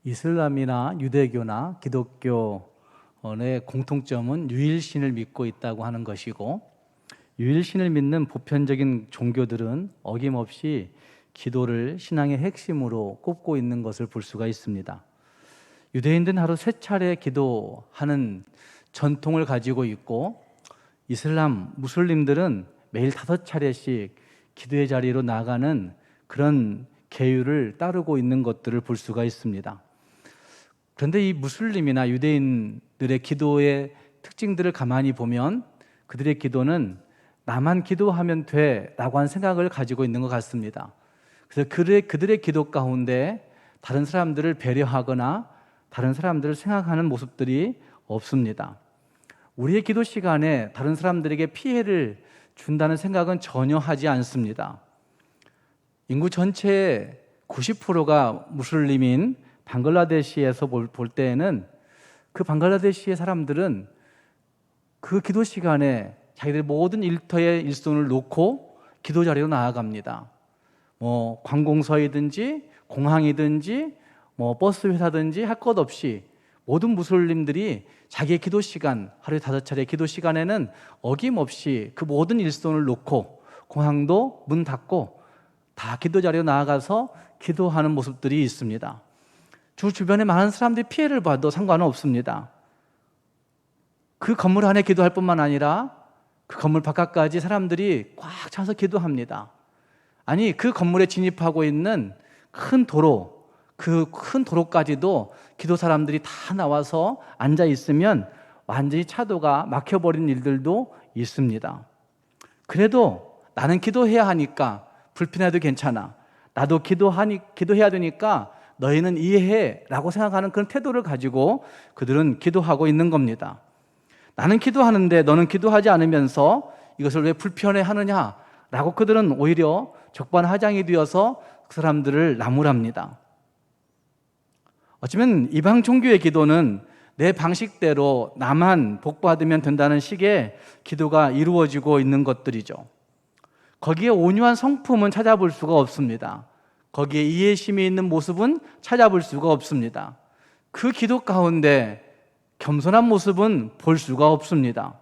이슬람이나 유대교나 기독교의 공통점은 유일신을 믿고 있다고 하는 것이고, 유일신을 믿는 보편적인 종교들은 어김없이 기도를 신앙의 핵심으로 꼽고 있는 것을 볼 수가 있습니다. 유대인들은 하루 3차례 기도하는 전통을 가지고 있고, 이슬람, 무슬림들은 매일 5차례씩 기도의 자리로 나가는 그런 계율을 따르고 있는 것들을 볼 수가 있습니다. 그런데 이 무슬림이나 유대인들의 기도의 특징들을 가만히 보면 그들의 기도는 나만 기도하면 돼 라고 하는 생각을 가지고 있는 것 같습니다. 그래서 그들의 기도 가운데 다른 사람들을 배려하거나 다른 사람들을 생각하는 모습들이 없습니다. 우리의 기도 시간에 다른 사람들에게 피해를 준다는 생각은 전혀 하지 않습니다. 인구 전체의 90%가 무슬림인 방글라데시에서 볼 때에는 그 방글라데시의 사람들은 그 기도 시간에 자기들의 모든 일터의 일손을 놓고 기도 자리로 나아갑니다. 관공서이든지 공항이든지 버스 회사든지 할 것 없이 모든 무슬림들이 자기의 기도 시간, 하루에 5차례 기도 시간에는 어김없이 그 모든 일손을 놓고 공항도 문 닫고 다 기도 자리로 나아가서 기도하는 모습들이 있습니다. 주변에 많은 사람들이 피해를 봐도 상관은 없습니다. 그 건물 안에 기도할 뿐만 아니라 그 건물 바깥까지 사람들이 꽉 차서 기도합니다. 아니, 그 건물에 진입하고 있는 큰 도로, 그 큰 도로까지도 기도 사람들이 다 나와서 앉아 있으면 완전히 차도가 막혀버린 일들도 있습니다. 그래도 나는 기도해야 하니까 불편해도 괜찮아, 나도 기도해야 되니까 너희는 이해해 라고 생각하는 그런 태도를 가지고 그들은 기도하고 있는 겁니다. 나는 기도하는데 너는 기도하지 않으면서 이것을 왜 불편해 하느냐 라고 그들은 오히려 적반하장이 되어서 그 사람들을 나무랍니다. 어쩌면 이방 종교의 기도는 내 방식대로 나만 복받으면 된다는 식의 기도가 이루어지고 있는 것들이죠. 거기에 온유한 성품은 찾아볼 수가 없습니다. 거기에 이해심이 있는 모습은 찾아볼 수가 없습니다. 그 기도 가운데 겸손한 모습은 볼 수가 없습니다.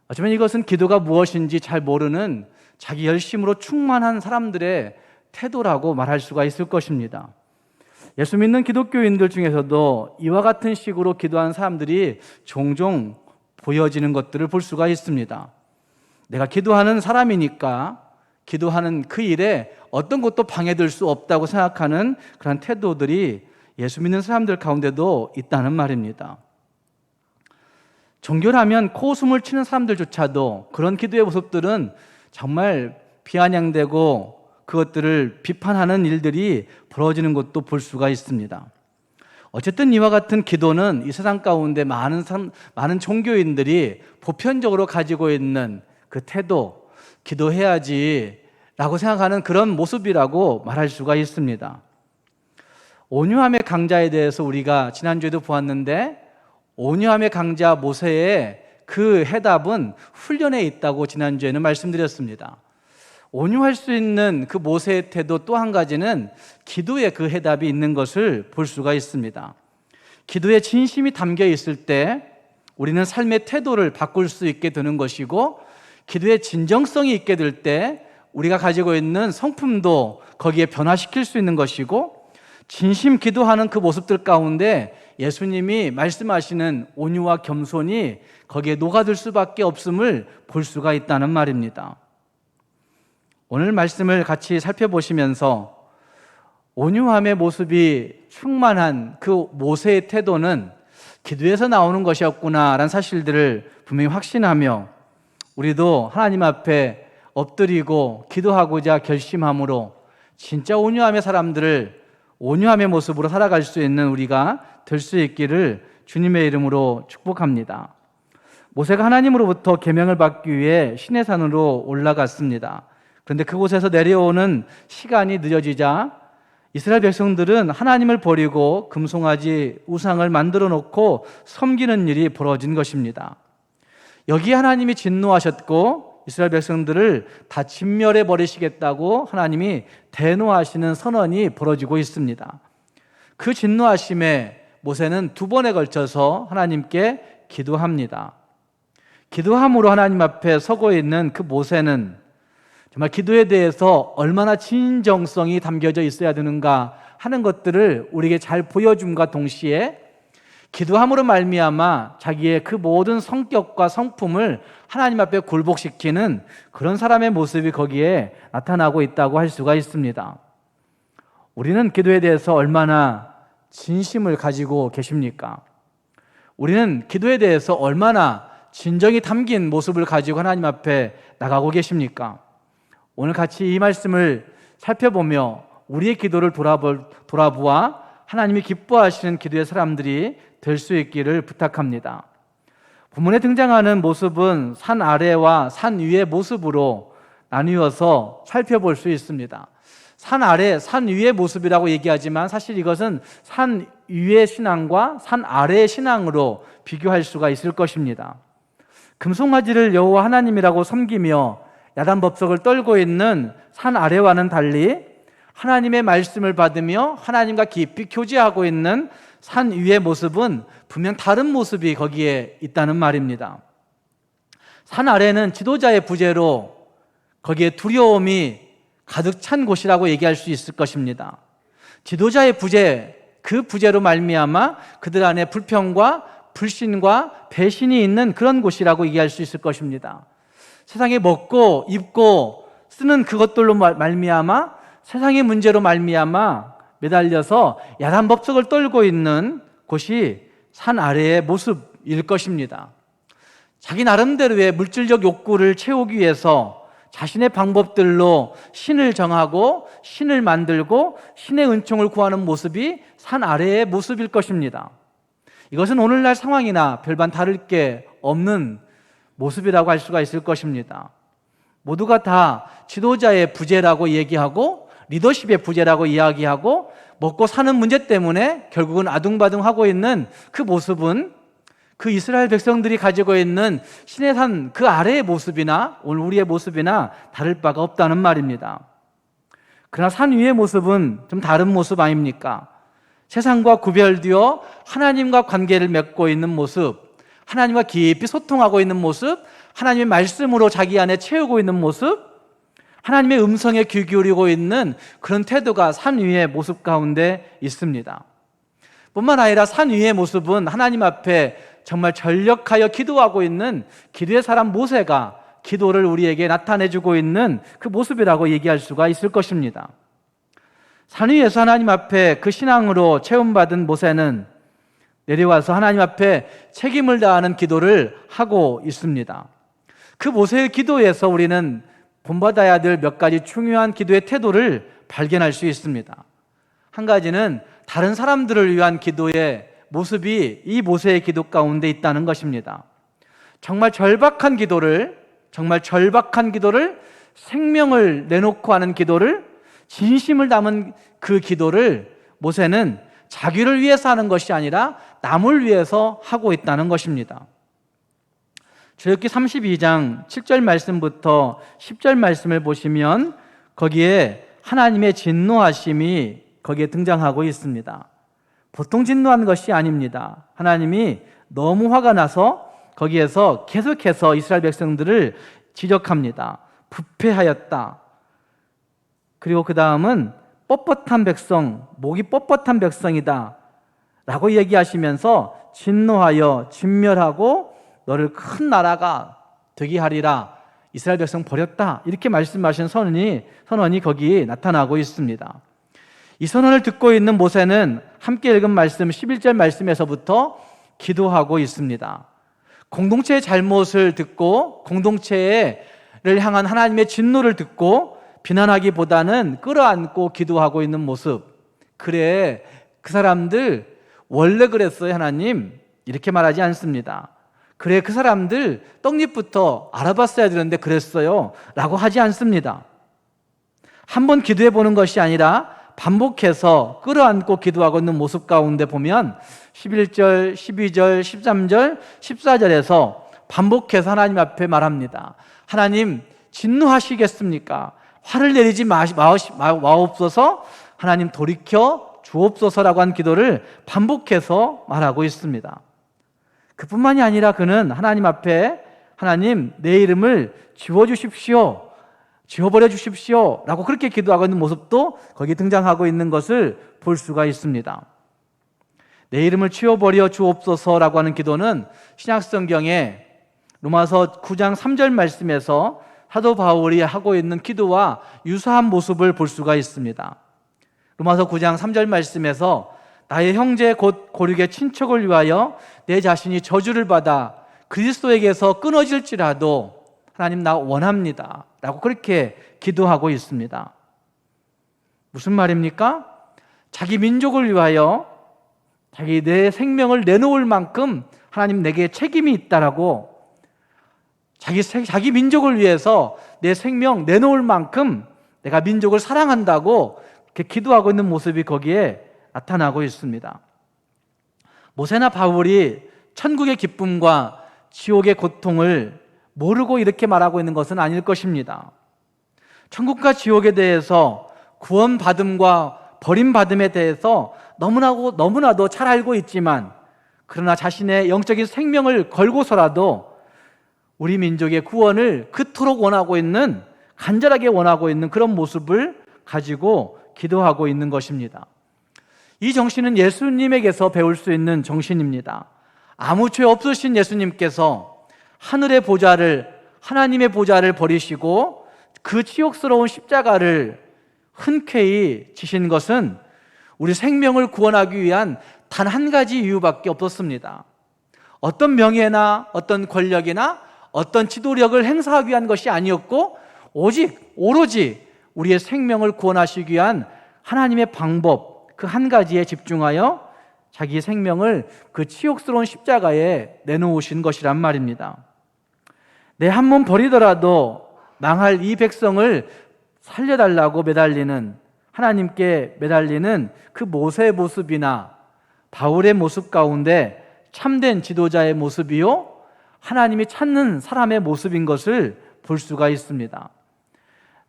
어쩌면 이것은 기도가 무엇인지 잘 모르는 자기 열심으로 충만한 사람들의 태도라고 말할 수가 있을 것입니다. 예수 믿는 기독교인들 중에서도 이와 같은 식으로 기도하는 사람들이 종종 보여지는 것들을 볼 수가 있습니다. 내가 기도하는 사람이니까 기도하는 그 일에 어떤 것도 방해될 수 없다고 생각하는 그런 태도들이 예수 믿는 사람들 가운데도 있다는 말입니다. 종교라면 코웃음을 치는 사람들조차도 그런 기도의 모습들은 정말 비아냥되고 그것들을 비판하는 일들이 벌어지는 것도 볼 수가 있습니다. 어쨌든 이와 같은 기도는 이 세상 가운데 많은 종교인들이 보편적으로 가지고 있는 그 태도, 기도해야지 라고 생각하는 그런 모습이라고 말할 수가 있습니다. 온유함의 강자에 대해서 우리가 지난주에도 보았는데, 온유함의 강자 모세의 그 해답은 훈련에 있다고 지난주에는 말씀드렸습니다. 온유할 수 있는 그 모세의 태도 또 한 가지는 기도에 그 해답이 있는 것을 볼 수가 있습니다. 기도에 진심이 담겨 있을 때 우리는 삶의 태도를 바꿀 수 있게 되는 것이고, 기도에 진정성이 있게 될 때 우리가 가지고 있는 성품도 거기에 변화시킬 수 있는 것이고, 진심 기도하는 그 모습들 가운데 예수님이 말씀하시는 온유와 겸손이 거기에 녹아들 수밖에 없음을 볼 수가 있다는 말입니다. 오늘 말씀을 같이 살펴보시면서 온유함의 모습이 충만한 그 모세의 태도는 기도에서 나오는 것이었구나라는 사실들을 분명히 확신하며, 우리도 하나님 앞에 엎드리고 기도하고자 결심함으로 진짜 온유함의 사람들을 온유함의 모습으로 살아갈 수 있는 우리가 될 수 있기를 주님의 이름으로 축복합니다. 모세가 하나님으로부터 계명을 받기 위해 시내산으로 올라갔습니다. 그런데 그곳에서 내려오는 시간이 늦어지자 이스라엘 백성들은 하나님을 버리고 금송아지 우상을 만들어 놓고 섬기는 일이 벌어진 것입니다. 여기에 하나님이 진노하셨고 이스라엘 백성들을 다 진멸해 버리시겠다고 하나님이 대노하시는 선언이 벌어지고 있습니다. 그 진노하심에 모세는 2번에 걸쳐서 하나님께 기도합니다. 기도함으로 하나님 앞에 서고 있는 그 모세는 정말 기도에 대해서 얼마나 진정성이 담겨져 있어야 되는가 하는 것들을 우리에게 잘 보여줌과 동시에 기도함으로 말미암아 자기의 그 모든 성격과 성품을 하나님 앞에 굴복시키는 그런 사람의 모습이 거기에 나타나고 있다고 할 수가 있습니다. 우리는 기도에 대해서 얼마나 진심을 가지고 계십니까? 우리는 기도에 대해서 얼마나 진정이 담긴 모습을 가지고 하나님 앞에 나가고 계십니까? 오늘 같이 이 말씀을 살펴보며 우리의 기도를 돌아보아 하나님이 기뻐하시는 기도의 사람들이 될 수 있기를 부탁합니다. 본문에 등장하는 모습은 산 아래와 산 위의 모습으로 나뉘어서 살펴볼 수 있습니다. 산 아래, 산 위의 모습이라고 얘기하지만 사실 이것은 산 위의 신앙과 산 아래의 신앙으로 비교할 수가 있을 것입니다. 금송아지를 여호와 하나님이라고 섬기며 야단법석을 떨고 있는 산 아래와는 달리 하나님의 말씀을 받으며 하나님과 깊이 교제하고 있는 산 위의 모습은 분명 다른 모습이 거기에 있다는 말입니다. 산 아래는 지도자의 부재로 거기에 두려움이 가득 찬 곳이라고 얘기할 수 있을 것입니다. 지도자의 부재, 그 부재로 말미암아 그들 안에 불평과 불신과 배신이 있는 그런 곳이라고 얘기할 수 있을 것입니다. 세상에 먹고 입고 쓰는 그것들로 말미암아 세상의 문제로 말미암아 매달려서 야단법석을 떨고 있는 곳이 산 아래의 모습일 것입니다. 자기 나름대로의 물질적 욕구를 채우기 위해서 자신의 방법들로 신을 정하고 신을 만들고 신의 은총을 구하는 모습이 산 아래의 모습일 것입니다. 이것은 오늘날 상황이나 별반 다를 게 없는 모습이라고 할 수가 있을 것입니다. 모두가 다 지도자의 부재라고 얘기하고 리더십의 부재라고 이야기하고 먹고 사는 문제 때문에 결국은 아둥바둥하고 있는 그 모습은 그 이스라엘 백성들이 가지고 있는 신의 산 그 아래의 모습이나 오늘 우리의 모습이나 다를 바가 없다는 말입니다. 그러나 산 위의 모습은 좀 다른 모습 아닙니까? 세상과 구별되어 하나님과 관계를 맺고 있는 모습, 하나님과 깊이 소통하고 있는 모습, 하나님의 말씀으로 자기 안에 채우고 있는 모습, 하나님의 음성에 귀 기울이고 있는 그런 태도가 산 위의 모습 가운데 있습니다. 뿐만 아니라 산 위의 모습은 하나님 앞에 정말 전력하여 기도하고 있는 기도의 사람 모세가 기도를 우리에게 나타내주고 있는 그 모습이라고 얘기할 수가 있을 것입니다. 산 위에서 하나님 앞에 그 신앙으로 체험받은 모세는 내려와서 하나님 앞에 책임을 다하는 기도를 하고 있습니다. 그 모세의 기도에서 우리는 본받아야 될 몇 가지 중요한 기도의 태도를 발견할 수 있습니다. 한 가지는 다른 사람들을 위한 기도의 모습이 이 모세의 기도 가운데 있다는 것입니다. 정말 절박한 기도를 생명을 내놓고 하는 기도를, 진심을 담은 그 기도를 모세는 자기를 위해서 하는 것이 아니라 남을 위해서 하고 있다는 것입니다. 출애굽기 32장 7절 말씀부터 10절 말씀을 보시면 거기에 하나님의 진노하심이 거기에 등장하고 있습니다. 보통 진노한 것이 아닙니다. 하나님이 너무 화가 나서 거기에서 계속해서 이스라엘 백성들을 지적합니다. 부패하였다. 그리고 그 다음은 뻣뻣한 백성, 목이 뻣뻣한 백성이다 라고 얘기하시면서 진노하여 진멸하고 너를 큰 나라가 되게 하리라, 이스라엘 백성 버렸다, 이렇게 말씀하신 선언이 거기 나타나고 있습니다. 이 선언을 듣고 있는 모세는 함께 읽은 말씀 11절 말씀에서부터 기도하고 있습니다. 공동체의 잘못을 듣고 공동체를 향한 하나님의 진노를 듣고 비난하기보다는 끌어안고 기도하고 있는 모습. 그래, 그 사람들 원래 그랬어요 하나님, 이렇게 말하지 않습니다. 그래, 그 사람들 떡잎부터 알아봤어야 되는데 그랬어요 라고 하지 않습니다. 한번 기도해 보는 것이 아니라 반복해서 끌어안고 기도하고 있는 모습 가운데 보면 11절, 12절, 13절, 14절에서 반복해서 하나님 앞에 말합니다. 하나님 진노하시겠습니까? 화를 내리지 마옵소서. 하나님 돌이켜 주옵소서라고 한 기도를 반복해서 말하고 있습니다. 그뿐만이 아니라 그는 하나님 앞에 하나님 내 이름을 지워주십시오, 지워버려 주십시오 라고 그렇게 기도하고 있는 모습도 거기에 등장하고 있는 것을 볼 수가 있습니다. 내 이름을 지워버려 주옵소서라고 하는 기도는 신약성경에 로마서 9장 3절 말씀에서 사도 바울이 하고 있는 기도와 유사한 모습을 볼 수가 있습니다. 로마서 9장 3절 말씀에서 나의 형제 곧 고륙의 친척을 위하여 내 자신이 저주를 받아 그리스도에게서 끊어질지라도 하나님 나 원합니다 라고 그렇게 기도하고 있습니다. 무슨 말입니까? 자기 민족을 위하여 자기 내 생명을 내놓을 만큼 하나님 내게 책임이 있다라고, 자기 민족을 위해서 내 생명 내놓을 만큼 내가 민족을 사랑한다고 이렇게 기도하고 있는 모습이 거기에 나타나고 있습니다. 모세나 바울이 천국의 기쁨과 지옥의 고통을 모르고 이렇게 말하고 있는 것은 아닐 것입니다. 천국과 지옥에 대해서, 구원받음과 버림받음에 대해서 너무나도 잘 알고 있지만, 그러나 자신의 영적인 생명을 걸고서라도 우리 민족의 구원을 그토록 원하고 있는, 간절하게 원하고 있는 그런 모습을 가지고 기도하고 있는 것입니다. 이 정신은 예수님에게서 배울 수 있는 정신입니다. 아무 죄 없으신 예수님께서 하늘의 보좌를, 하나님의 보좌를 버리시고 그 치욕스러운 십자가를 흔쾌히 지신 것은 우리 생명을 구원하기 위한 단 한 가지 이유밖에 없었습니다. 어떤 명예나 어떤 권력이나 어떤 지도력을 행사하기 위한 것이 아니었고, 오로지 우리의 생명을 구원하시기 위한 하나님의 방법, 그 한 가지에 집중하여 자기 생명을 그 치욕스러운 십자가에 내놓으신 것이란 말입니다. 내 한 몸 버리더라도 망할 이 백성을 살려달라고 매달리는, 하나님께 매달리는 그 모세의 모습이나 바울의 모습 가운데 참된 지도자의 모습이요, 하나님이 찾는 사람의 모습인 것을 볼 수가 있습니다.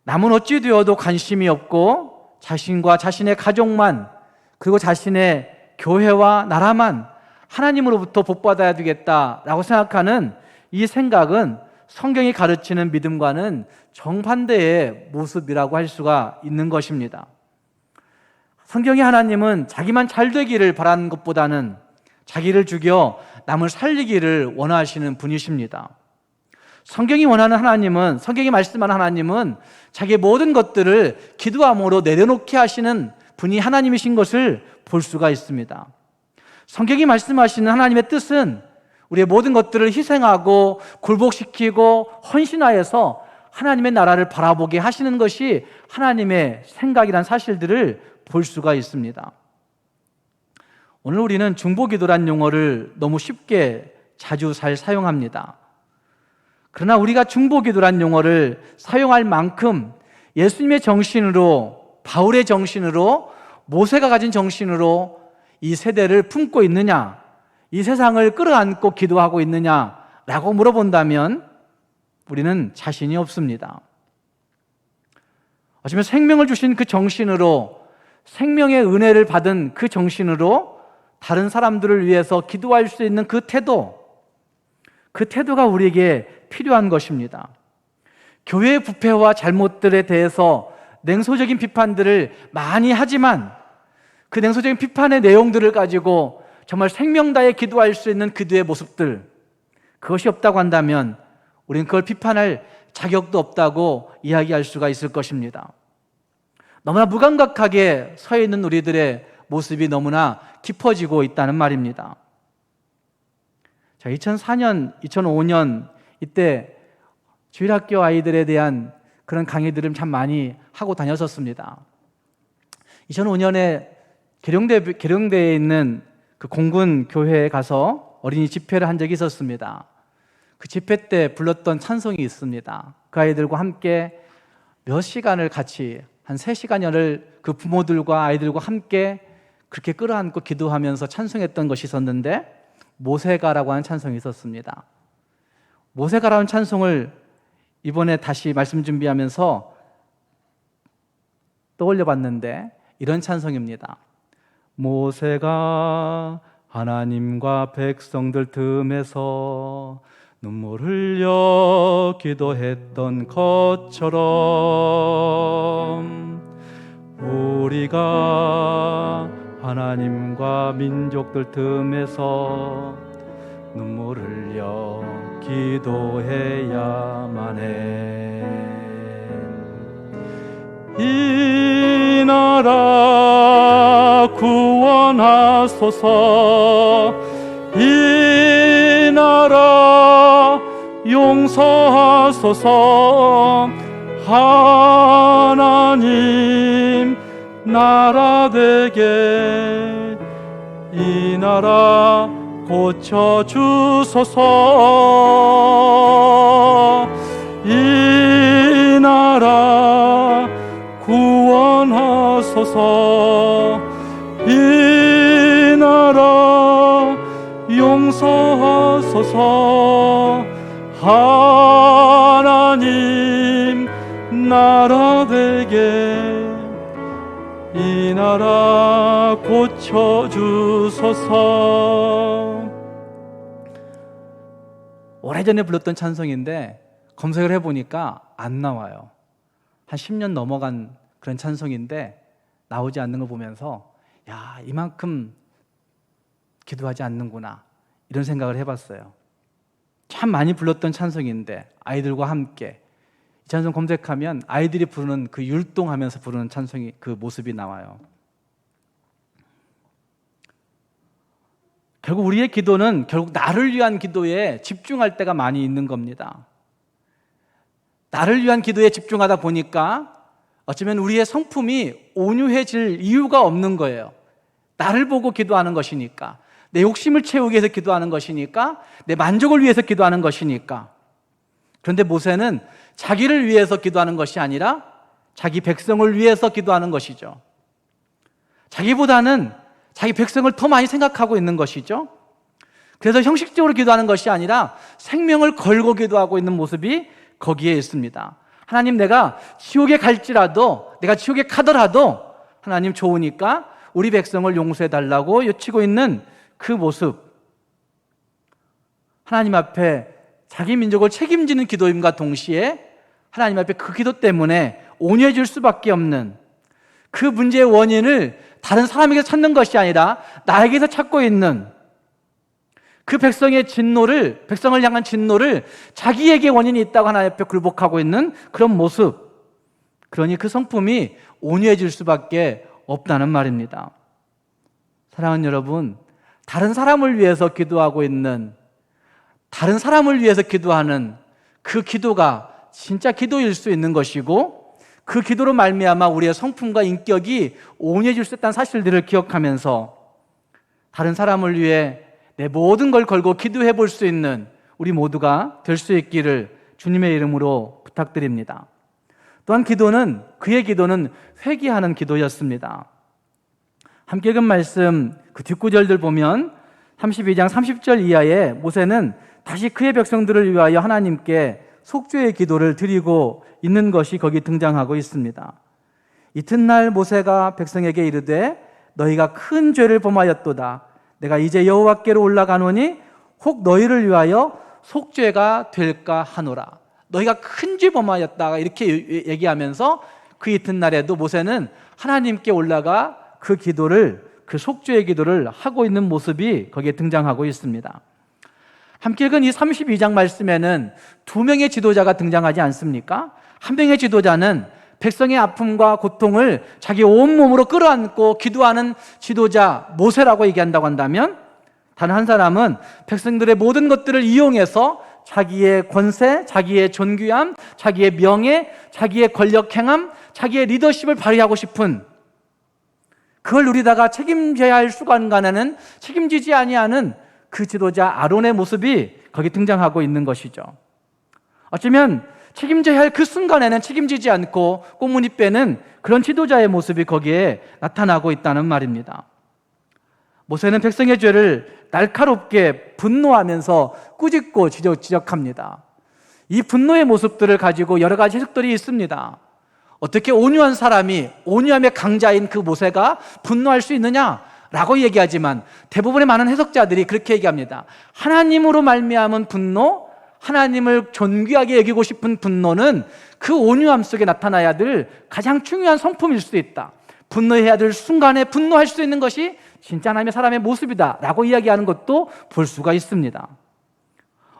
남은 어찌 되어도 관심이 없고 자신과 자신의 가족만, 그리고 자신의 교회와 나라만 하나님으로부터 복받아야 되겠다라고 생각하는 이 생각은 성경이 가르치는 믿음과는 정반대의 모습이라고 할 수가 있는 것입니다. 성경의 하나님은 자기만 잘 되기를 바라는 것보다는 자기를 죽여 남을 살리기를 원하시는 분이십니다. 성경이 원하는 하나님은, 성경이 말씀하는 하나님은 자기의 모든 것들을 기도함으로 내려놓게 하시는 분이 하나님이신 것을 볼 수가 있습니다. 성경이 말씀하시는 하나님의 뜻은 우리의 모든 것들을 희생하고 굴복시키고 헌신하여서 하나님의 나라를 바라보게 하시는 것이 하나님의 생각이란 사실들을 볼 수가 있습니다. 오늘 우리는 중보기도란 용어를 너무 쉽게 자주 잘 사용합니다. 그러나 우리가 중보기도란 용어를 사용할 만큼 예수님의 정신으로, 바울의 정신으로, 모세가 가진 정신으로 이 세대를 품고 있느냐, 이 세상을 끌어안고 기도하고 있느냐라고 물어본다면 우리는 자신이 없습니다. 어쩌면 생명을 주신 그 정신으로, 생명의 은혜를 받은 그 정신으로 다른 사람들을 위해서 기도할 수 있는 그 태도가 우리에게 필요한 것입니다. 교회의 부패와 잘못들에 대해서 냉소적인 비판들을 많이 하지만 그 냉소적인 비판의 내용들을 가지고 정말 생명 다해 기도할 수 있는 기도의 모습들, 그것이 없다고 한다면 우리는 그걸 비판할 자격도 없다고 이야기할 수가 있을 것입니다. 너무나 무감각하게 서 있는 우리들의 모습이 너무나 깊어지고 있다는 말입니다. 자, 2004년, 2005년 이때 주일학교 아이들에 대한 그런 강의들을 참 많이 하고 다녔었습니다. 2005년에 계룡대에 있는 그 공군 교회에 가서 어린이 집회를 한 적이 있었습니다. 그 집회 때 불렀던 찬송이 있습니다. 그 아이들과 함께 몇 시간을 같이, 한 3시간여를 그 부모들과 아이들과 함께 그렇게 끌어안고 기도하면서 찬송했던 것이 있었는데, 모세가라고 하는 찬송이 있었습니다. 모세가라는 찬송을 이번에 다시 말씀 준비하면서 떠올려 봤는데 이런 찬송입니다. 모세가 하나님과 백성들 틈에서 눈물 흘려 기도했던 것처럼 우리가 하나님과 민족들 틈에서 눈물 흘려 기도해야만 해. 이 나라 구원하소서. 이 나라 용서하소서. 하나님 나라 되게 이 나라 고쳐주소서. 이 나라 구원하소서. 이 나라 용서하소서. 하나님 나라 되게 이 나라 고쳐주소서. 오래전에 불렀던 찬송인데 검색을 해보니까 안 나와요. 한 10년 넘어간 그런 찬송인데 나오지 않는 걸 보면서 야, 이만큼 기도하지 않는구나 이런 생각을 해봤어요. 참 많이 불렀던 찬송인데 아이들과 함께 이 찬송 검색하면 아이들이 부르는 그 율동하면서 부르는 찬송이 그 모습이 나와요. 결국 우리의 기도는 결국 나를 위한 기도에 집중할 때가 많이 있는 겁니다. 나를 위한 기도에 집중하다 보니까 어쩌면 우리의 성품이 온유해질 이유가 없는 거예요. 나를 보고 기도하는 것이니까, 내 욕심을 채우기 위해서 기도하는 것이니까, 내 만족을 위해서 기도하는 것이니까. 그런데 모세는 자기를 위해서 기도하는 것이 아니라 자기 백성을 위해서 기도하는 것이죠. 자기보다는 자기 백성을 더 많이 생각하고 있는 것이죠. 그래서 형식적으로 기도하는 것이 아니라 생명을 걸고 기도하고 있는 모습이 거기에 있습니다. 하나님, 내가 지옥에 갈지라도, 내가 지옥에 가더라도 하나님 좋으니까 우리 백성을 용서해달라고 외치고 있는 그 모습, 하나님 앞에 자기 민족을 책임지는 기도임과 동시에 하나님 앞에 그 기도 때문에 온유해질 수밖에 없는 그 문제의 원인을 다른 사람에게 찾는 것이 아니라 나에게서 찾고 있는 그 백성의 진노를, 백성을 향한 진노를 자기에게 원인이 있다고 하나님 앞에 굴복하고 있는 그런 모습, 그러니 그 성품이 온유해질 수밖에 없다는 말입니다. 사랑하는 여러분, 다른 사람을 위해서 기도하고 있는, 다른 사람을 위해서 기도하는 그 기도가 진짜 기도일 수 있는 것이고, 그 기도로 말미암아 우리의 성품과 인격이 온유해질 수 있다는 사실들을 기억하면서 다른 사람을 위해 내 모든 걸 걸고 기도해 볼 수 있는 우리 모두가 될 수 있기를 주님의 이름으로 부탁드립니다. 또한 기도는, 그의 기도는 회개하는 기도였습니다. 함께 읽은 말씀 그 뒷구절들 보면 32장 30절 이하에 모세는 다시 그의 백성들을 위하여 하나님께 속죄의 기도를 드리고 있는 것이 거기 등장하고 있습니다. 이튿날 모세가 백성에게 이르되 너희가 큰 죄를 범하였도다. 내가 이제 여호와께로 올라가노니 혹 너희를 위하여 속죄가 될까 하노라. 너희가 큰 죄 범하였다 이렇게 얘기하면서 그 이튿날에도 모세는 하나님께 올라가 그 기도를, 그 속죄의 기도를 하고 있는 모습이 거기에 등장하고 있습니다. 함께 읽은 이 32장 말씀에는 두 명의 지도자가 등장하지 않습니까? 한 명의 지도자는 백성의 아픔과 고통을 자기 온몸으로 끌어안고 기도하는 지도자 모세라고 얘기한다고 한다면, 다른 한 사람은 백성들의 모든 것들을 이용해서 자기의 권세, 자기의 존귀함, 자기의 명예, 자기의 권력행함, 자기의 리더십을 발휘하고 싶은, 그걸 누리다가 책임져야 할 순간간에는 책임지지 아니하는 그 지도자 아론의 모습이 거기 등장하고 있는 것이죠. 어쩌면 책임져야 할 그 순간에는 책임지지 않고 꽁무니 빼는 그런 지도자의 모습이 거기에 나타나고 있다는 말입니다. 모세는 백성의 죄를 날카롭게 분노하면서 꾸짖고 지적합니다. 이 분노의 모습들을 가지고 여러 가지 해석들이 있습니다. 어떻게 온유한 사람이, 온유함의 강자인 그 모세가 분노할 수 있느냐? 라고 얘기하지만 대부분의 많은 해석자들이 그렇게 얘기합니다. 하나님으로 말미암은 분노, 하나님을 존귀하게 여기고 싶은 분노는 그 온유함 속에 나타나야 될 가장 중요한 성품일 수도 있다. 분노해야 될 순간에 분노할 수 있는 것이 진짜 하나님의 사람의 모습이다 라고 이야기하는 것도 볼 수가 있습니다.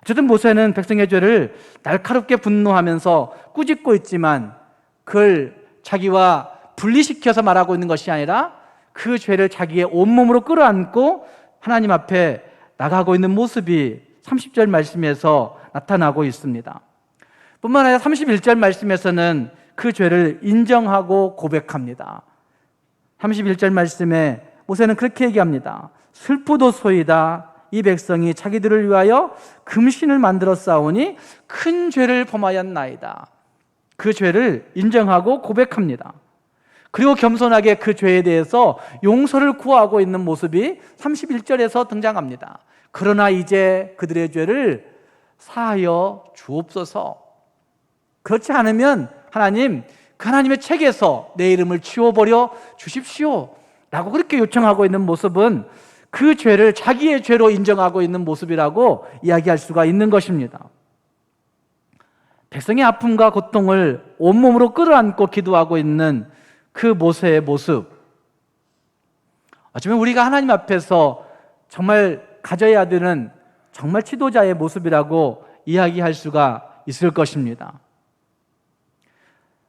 어쨌든 모세는 백성의 죄를 날카롭게 분노하면서 꾸짖고 있지만 그걸 자기와 분리시켜서 말하고 있는 것이 아니라 그 죄를 자기의 온몸으로 끌어안고 하나님 앞에 나가고 있는 모습이 30절 말씀에서 나타나고 있습니다. 뿐만 아니라 31절 말씀에서는 그 죄를 인정하고 고백합니다. 31절 말씀에 모세는 그렇게 얘기합니다. 슬프도소이다. 이 백성이 자기들을 위하여 금신을 만들어 싸우니 큰 죄를 범하였나이다. 그 죄를 인정하고 고백합니다. 그리고 겸손하게 그 죄에 대해서 용서를 구하고 있는 모습이 31절에서 등장합니다. 그러나 이제 그들의 죄를 사하여 주옵소서. 그렇지 않으면 하나님, 그 하나님의 책에서 내 이름을 지워버려 주십시오 라고 그렇게 요청하고 있는 모습은 그 죄를 자기의 죄로 인정하고 있는 모습이라고 이야기할 수가 있는 것입니다. 백성의 아픔과 고통을 온몸으로 끌어안고 기도하고 있는 그 모세의 모습, 어쩌면 우리가 하나님 앞에서 정말 가져야 되는 정말 지도자의 모습이라고 이야기할 수가 있을 것입니다.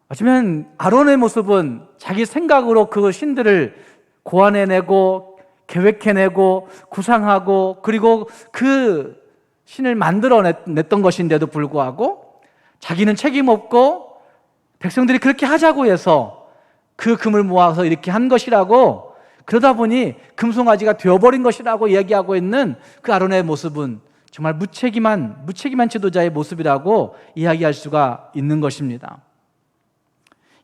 어쩌면 아론의 모습은 자기 생각으로 그 신들을 고안해내고 계획해내고 구상하고 그리고 그 신을 만들어냈던 것인데도 불구하고 자기는 책임 없고 백성들이 그렇게 하자고 해서 그 금을 모아서 이렇게 한 것이라고, 그러다 보니 금송아지가 되어버린 것이라고 이야기하고 있는 그 아론의 모습은 정말 무책임한 지도자의 모습이라고 이야기할 수가 있는 것입니다.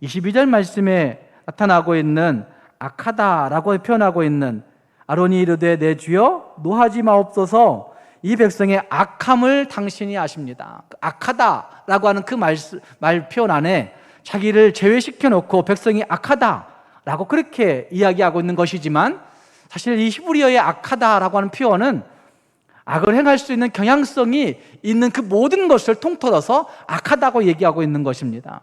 22절 말씀에 나타나고 있는 악하다라고 표현하고 있는 아론이 이르되 내 주여 노하지 마옵소서, 이 백성의 악함을 당신이 아십니다. 악하다라고 하는 그 말 표현 안에 자기를 제외시켜 놓고 백성이 악하다라고 그렇게 이야기하고 있는 것이지만, 사실 이 히브리어의 악하다라고 하는 표현은 악을 행할 수 있는 경향성이 있는 그 모든 것을 통틀어서 악하다고 얘기하고 있는 것입니다.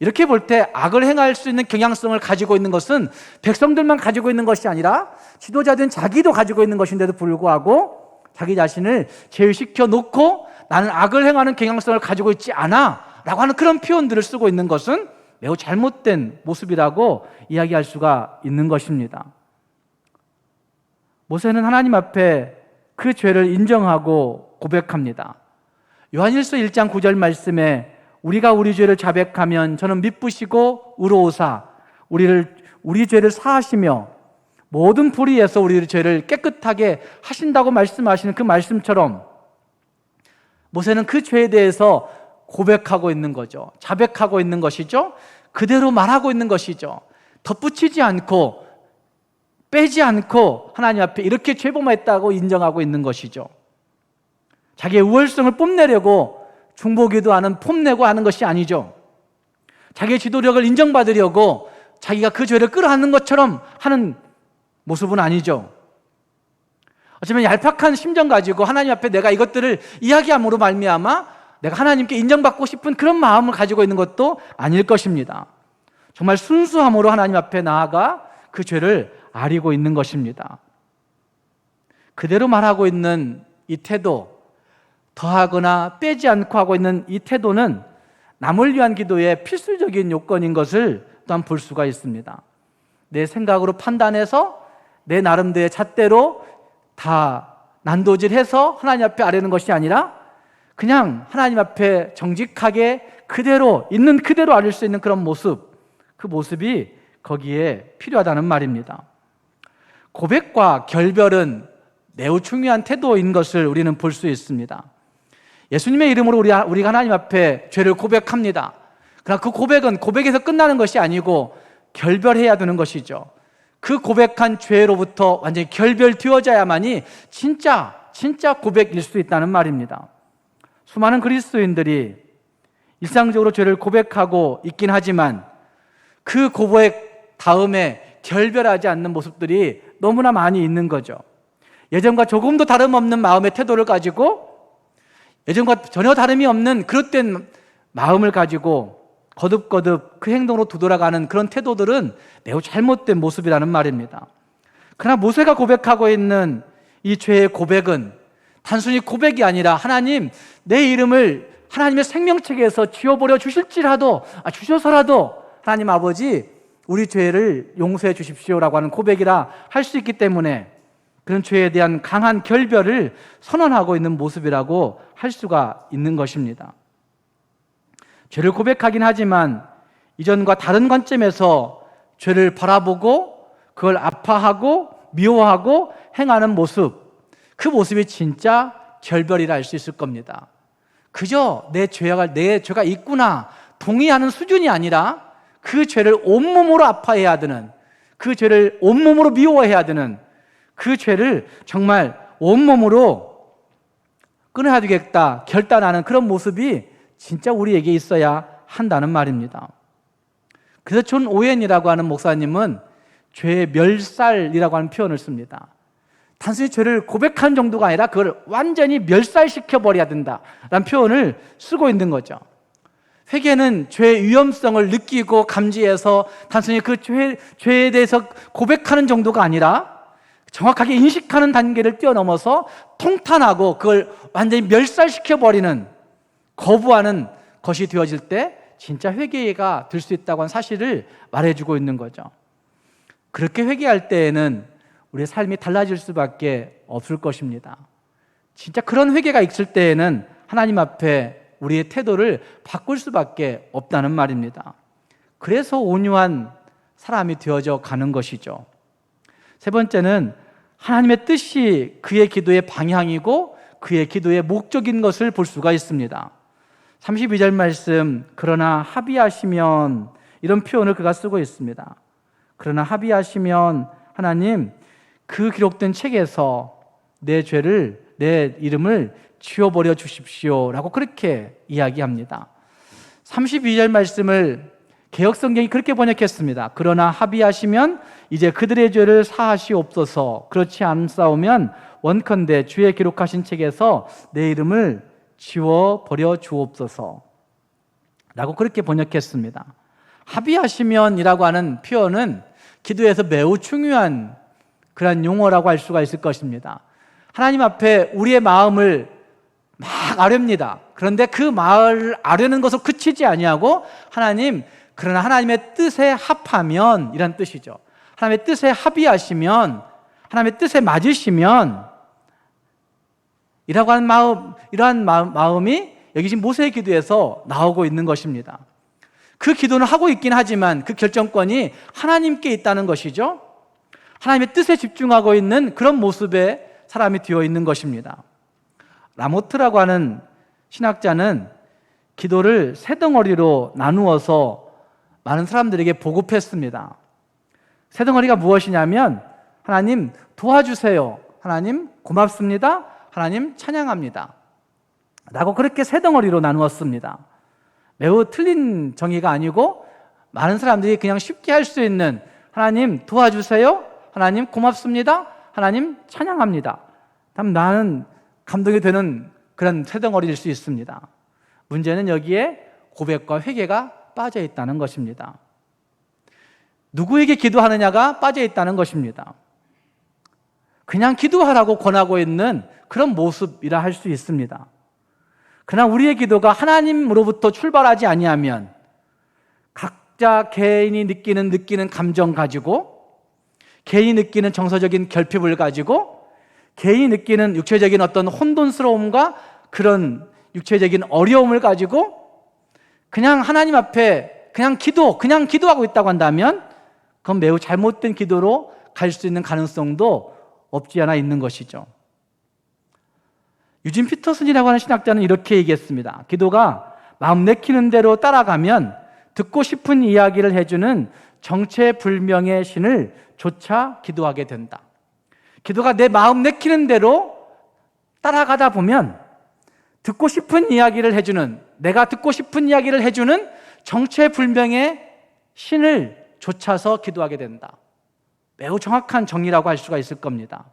이렇게 볼 때 악을 행할 수 있는 경향성을 가지고 있는 것은 백성들만 가지고 있는 것이 아니라 지도자된 자기도 가지고 있는 것인데도 불구하고 자기 자신을 제외시켜 놓고 나는 악을 행하는 경향성을 가지고 있지 않아 라고 하는 그런 표현들을 쓰고 있는 것은 매우 잘못된 모습이라고 이야기할 수가 있는 것입니다. 모세는 하나님 앞에 그 죄를 인정하고 고백합니다. 요한일서 1장 9절 말씀에 우리가 우리 죄를 자백하면 저는 미쁘시고 의로우사 우리 죄를 사하시며 모든 불의에서 우리의 죄를 깨끗하게 하신다고 말씀하시는 그 말씀처럼 모세는 그 죄에 대해서 고백하고 있는 거죠. 자백하고 있는 것이죠. 그대로 말하고 있는 것이죠. 덧붙이지 않고 빼지 않고 하나님 앞에 이렇게 죄범했다고 인정하고 있는 것이죠. 자기의 우월성을 뽐내려고 중보기도 하는 폼내고 하는 것이 아니죠. 자기의 지도력을 인정받으려고 자기가 그 죄를 끌어안는 것처럼 하는 모습은 아니죠. 어쩌면 얄팍한 심정 가지고 하나님 앞에 내가 이것들을 이야기함으로 말미암아 내가 하나님께 인정받고 싶은 그런 마음을 가지고 있는 것도 아닐 것입니다. 정말 순수함으로 하나님 앞에 나아가 그 죄를 아리고 있는 것입니다. 그대로 말하고 있는 이 태도, 더하거나 빼지 않고 하고 있는 이 태도는 남을 위한 기도의 필수적인 요건인 것을 또한 볼 수가 있습니다. 내 생각으로 판단해서 내 나름대로의 잣대로 다 난도질해서 하나님 앞에 아뢰는 것이 아니라 그냥 하나님 앞에 정직하게 그대로 있는 그대로 아뢰 수 있는 그런 모습, 그 모습이 거기에 필요하다는 말입니다. 고백과 결별은 매우 중요한 태도인 것을 우리는 볼 수 있습니다. 예수님의 이름으로 우리가 하나님 앞에 죄를 고백합니다. 그러나 그 고백은 고백에서 끝나는 것이 아니고 결별해야 되는 것이죠. 그 고백한 죄로부터 완전히 결별되어져야만이 진짜 고백일 수 있다는 말입니다. 수많은 그리스도인들이 일상적으로 죄를 고백하고 있긴 하지만 그 고백 다음에 결별하지 않는 모습들이 너무나 많이 있는 거죠. 예전과 조금도 다름없는 마음의 태도를 가지고 예전과 전혀 다름이 없는 그릇된 마음을 가지고 거듭거듭 그 행동으로 뒤돌아가는 그런 태도들은 매우 잘못된 모습이라는 말입니다. 그러나 모세가 고백하고 있는 이 죄의 고백은 단순히 고백이 아니라 하나님, 내 이름을 하나님의 생명책에서 지워버려 주셔서라도 하나님 아버지, 우리 죄를 용서해 주십시오라고 하는 고백이라 할 수 있기 때문에 그런 죄에 대한 강한 결별을 선언하고 있는 모습이라고 할 수가 있는 것입니다. 죄를 고백하긴 하지만 이전과 다른 관점에서 죄를 바라보고 그걸 아파하고 미워하고 행하는 모습, 그 모습이 진짜 결별이라 할 수 있을 겁니다. 그저 내 죄가 있구나 동의하는 수준이 아니라 그 죄를 온몸으로 아파해야 되는, 그 죄를 온몸으로 미워해야 되는, 그 죄를 정말 온몸으로 끊어야 되겠다 결단하는 그런 모습이 진짜 우리에게 있어야 한다는 말입니다. 그래서 존 오웬이라고 하는 목사님은 죄의 멸살이라고 하는 표현을 씁니다. 단순히 죄를 고백한 정도가 아니라 그걸 완전히 멸살시켜 버려야 된다라는 표현을 쓰고 있는 거죠. 회개는 죄의 위험성을 느끼고 감지해서 단순히 그 죄에 대해서 고백하는 정도가 아니라 정확하게 인식하는 단계를 뛰어넘어서 통탄하고 그걸 완전히 멸살시켜 버리는, 거부하는 것이 되어질 때 진짜 회개가 될 수 있다고 하는 사실을 말해주고 있는 거죠. 그렇게 회개할 때에는 우리의 삶이 달라질 수밖에 없을 것입니다. 진짜 그런 회개가 있을 때에는 하나님 앞에 우리의 태도를 바꿀 수밖에 없다는 말입니다. 그래서 온유한 사람이 되어져 가는 것이죠. 세 번째는 하나님의 뜻이 그의 기도의 방향이고 그의 기도의 목적인 것을 볼 수가 있습니다. 32절 말씀, 그러나 합의하시면, 이런 표현을 그가 쓰고 있습니다. 그러나 합의하시면 하나님, 그 기록된 책에서 내 이름을 지워버려 주십시오 라고 그렇게 이야기합니다. 32절 말씀을 개역성경이 그렇게 번역했습니다. 그러나 합의하시면 이제 그들의 죄를 사하시옵소서. 그렇지 않사오면 원컨대 주의 기록하신 책에서 내 이름을 지워버려 주옵소서 라고 그렇게 번역했습니다. 합의하시면이라고 하는 표현은 기도에서 매우 중요한 그런 용어라고 할 수가 있을 것입니다. 하나님 앞에 우리의 마음을 막 아뢰입니다. 그런데 그 마음을 아뢰는 것을 그치지 아니하고 하나님, 그러나 하나님의 뜻에 합하면, 이란 뜻이죠. 하나님의 뜻에 합의하시면, 하나님의 뜻에 맞으시면, 이러한 마음이 여기 지금 모세의 기도에서 나오고 있는 것입니다. 그 기도는 하고 있긴 하지만 그 결정권이 하나님께 있다는 것이죠. 하나님의 뜻에 집중하고 있는 그런 모습의 사람이 되어 있는 것입니다. 라모트라고 하는 신학자는 기도를 세 덩어리로 나누어서 많은 사람들에게 보급했습니다. 세 덩어리가 무엇이냐면, 하나님 도와주세요, 하나님 고맙습니다, 하나님 찬양합니다 라고 그렇게 세 덩어리로 나누었습니다. 매우 틀린 정의가 아니고 많은 사람들이 그냥 쉽게 할 수 있는, 하나님 도와주세요, 하나님 고맙습니다, 하나님 찬양합니다. 다음 나는 감동이 되는 그런 세 덩어리일 수 있습니다. 문제는 여기에 고백과 회개가 빠져 있다는 것입니다. 누구에게 기도하느냐가 빠져 있다는 것입니다. 그냥 기도하라고 권하고 있는 그런 모습이라 할 수 있습니다. 그러나 우리의 기도가 하나님으로부터 출발하지 아니하면 각자 개인이 느끼는 감정 가지고, 개인이 느끼는 정서적인 결핍을 가지고, 개인이 느끼는 육체적인 어떤 혼돈스러움과 그런 육체적인 어려움을 가지고 그냥 하나님 앞에 그냥 기도하고 있다고 한다면 그건 매우 잘못된 기도로 갈 수 있는 가능성도 없지 않아 있는 것이죠. 유진 피터슨이라고 하는 신학자는 이렇게 얘기했습니다. 기도가 마음 내키는 대로 따라가면 듣고 싶은 이야기를 해주는 정체불명의 신을 조차 기도하게 된다. 기도가 내 마음 내키는 대로 따라가다 보면 듣고 싶은 이야기를 해주는, 내가 듣고 싶은 이야기를 해주는 정체불명의 신을 쫓아서 기도하게 된다. 매우 정확한 정의라고 할 수가 있을 겁니다.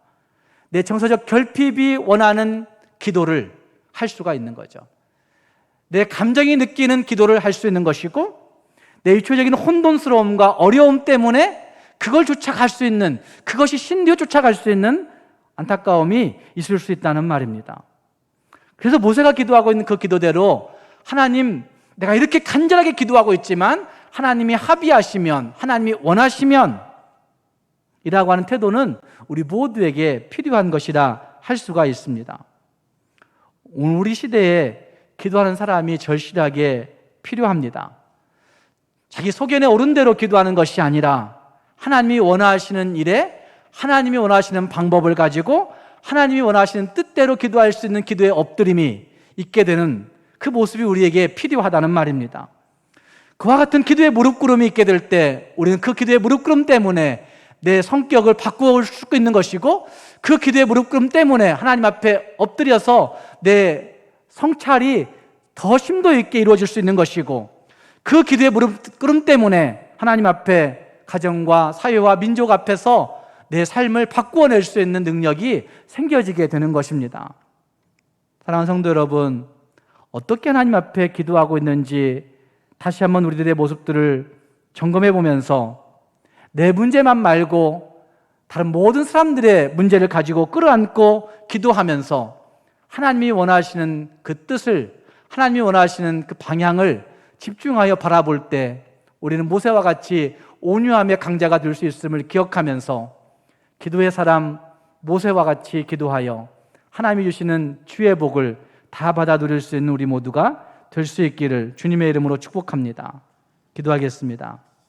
내 정서적 결핍이 원하는 기도를 할 수가 있는 거죠. 내 감정이 느끼는 기도를 할 수 있는 것이고, 내 일초적인 혼돈스러움과 어려움 때문에 그걸 쫓아갈 수 있는, 그것이 신디어 쫓아갈 수 있는 안타까움이 있을 수 있다는 말입니다. 그래서 모세가 기도하고 있는 그 기도대로, 하나님, 내가 이렇게 간절하게 기도하고 있지만 하나님이 합의하시면, 하나님이 원하시면 이라고 하는 태도는 우리 모두에게 필요한 것이라 할 수가 있습니다. 오늘 우리 시대에 기도하는 사람이 절실하게 필요합니다. 자기 소견에 오른 대로 기도하는 것이 아니라 하나님이 원하시는 일에 하나님이 원하시는 방법을 가지고 하나님이 원하시는 뜻대로 기도할 수 있는 기도의 엎드림이 있게 되는 그 모습이 우리에게 필요하다는 말입니다. 그와 같은 기도의 무릎꿇음이 있게 될 때 우리는 그 기도의 무릎꿇음 때문에 내 성격을 바꾸어 수 있는 것이고, 그 기도의 무릎꿇음 때문에 하나님 앞에 엎드려서 내 성찰이 더 심도 있게 이루어질 수 있는 것이고, 그 기도의 무릎꿇음 때문에 하나님 앞에 가정과 사회와 민족 앞에서 내 삶을 바꾸어낼 수 있는 능력이 생겨지게 되는 것입니다. 사랑하는 성도 여러분, 어떻게 하나님 앞에 기도하고 있는지 다시 한번 우리들의 모습들을 점검해 보면서 내 문제만 말고 다른 모든 사람들의 문제를 가지고 끌어안고 기도하면서 하나님이 원하시는 그 뜻을, 하나님이 원하시는 그 방향을 집중하여 바라볼 때 우리는 모세와 같이 온유함의 강자가 될 수 있음을 기억하면서 기도의 사람 모세와 같이 기도하여 하나님이 주시는 주의 복을 다 받아 누릴 수 있는 우리 모두가 될 수 있기를 주님의 이름으로 축복합니다. 기도하겠습니다.